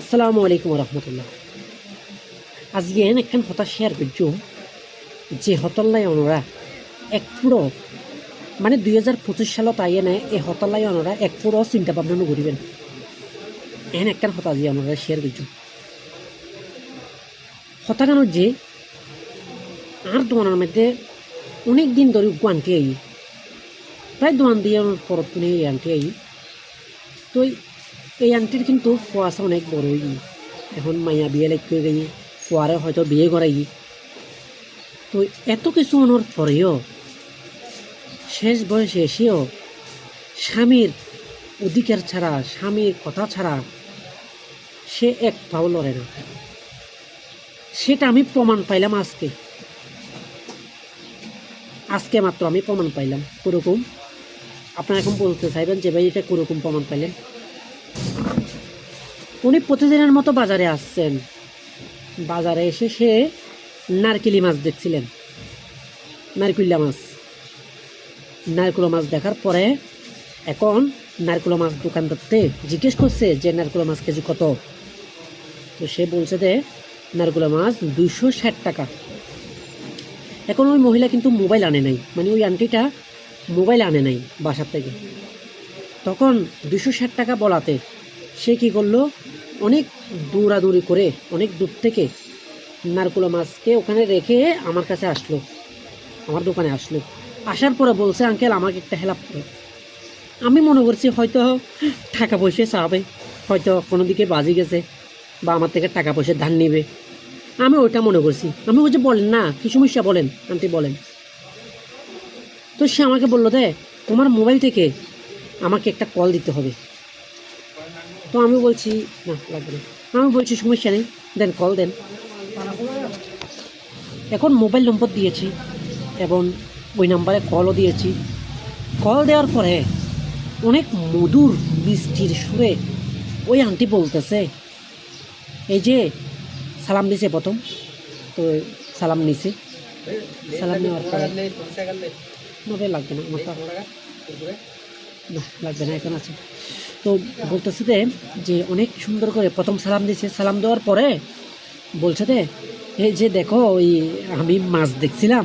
আসসালামু আলাইকুম রহমতুল্লাহ। আজকে একখান কথা শেয়ার করছো যে হতল্লাই অনরা এক পুরো মানে 2025 সালত আইয়ে নেয় এই হতল্লাই অনরা এক পুরো চিন্তা ভাবনা নকরিবেন একখান হতা যে অনরা শেয়ার করছো হতা কেন যে আর দোকানের মধ্যে অনেক দিন ধরে আনতে আই প্রায় দোকান দিয়ে পরত নিয়ে আনতে আই তো এই আন্টির কিন্তু ফোয়াশা অনেক বড়ই এখন মাইয়া বিয়ে লাগ করে গিয়ে ফোয়ারে হয়তো বিয়ে করাই তো এত কিছু মনের পরেও শেষ বয়সে এসেও স্বামীর অধিকার ছাড়া স্বামীর কথা ছাড়া সে এক পাও লড়ে না। সেটা আমি প্রমাণ পাইলাম আজকে মাত্র আমি প্রমাণ পাইলাম। কোরকম আপনারা এখন বলতে চাইবেন যে ভাই এটা কোরকম প্রমাণ পাইলেন? উনি প্রতিদিনের মতো বাজারে আসছেন, বাজারে এসে সে নারকেলি মাছ দেখছিলেন, নারকুলা মাছ দেখার পরে এখন নারকুলা মাছ দোকানদারতে জিজ্ঞেস করছে যে নারকুলা মাছ কেজি কত। তো সে বলছে যে নারকুলা মাছ 260 টাকা। এখন ওই মহিলা কিন্তু মোবাইল আনে নাই, মানে ওই আন্টিটা মোবাইল আনে নাই বাসার থেকে। তখন 260 টাকা বলাতে সে কী করলো, অনেক দৌড়াদৌড়ি করে অনেক দূর থেকে নারকুলা মাছকে ওখানে রেখে আমার কাছে আসলো, আমার দোকানে আসলো। আসার পরে বলছে, আঙ্কেল আমাকে একটা হেল্প করো। আমি মনে করছি হয়তো টাকা পয়সা চাবে, হয়তো কোনো দিকে বাজি গেছে বা আমার থেকে টাকা পয়সা ধার নেবে, আমি ওইটা মনে করছি। আমি ওই যে বলেন না কি সমস্যা বলেন আন্টি বলেন। তো সে আমাকে বললো, দে তোমার মোবাইল থেকে আমাকে একটা কল দিতে হবে। তো আমি বলছি না লাগবে না, আমি বলছি সমস্যা নেই, দেন কল দেন। এখন মোবাইল নম্বর দিয়েছি এবং ওই নাম্বারে কলও দিয়েছি। কল দেওয়ার পরে অনেক মধুর মিষ্টির সুরে ওই আন্টি বলতেছে, এই যে সালাম দিছে প্রথম, তো সালাম নিছে, সালাম নেওয়ার পরে মোবাইল লাগবে না আমার, না লাগবে না এখন আছে। তো বলতেছে যে অনেক সুন্দর করে প্রথম সালাম দিছে, সালাম দেওয়ার পরে বলছে এই যে দেখো ওই আমি মাছ দেখছিলাম,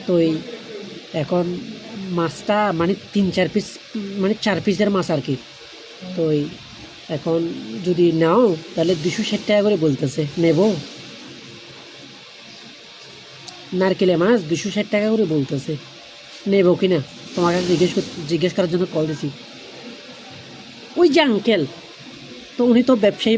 তো এখন মাছটা মানে 3-4 পিস, মানে 4 পিসের মাছ আর কি। তো এখন যদি নাও তাহলে 260 টাকা করে বলতেছে নেব। নারকেলে মাছ 260 টাকা করে বলতেছে, নেব কিনা তোমাকে জিজ্ঞেস করার জন্য কল দিছি। ওই যে আঙ্কেল, তো উনি তো ব্যবসায়ী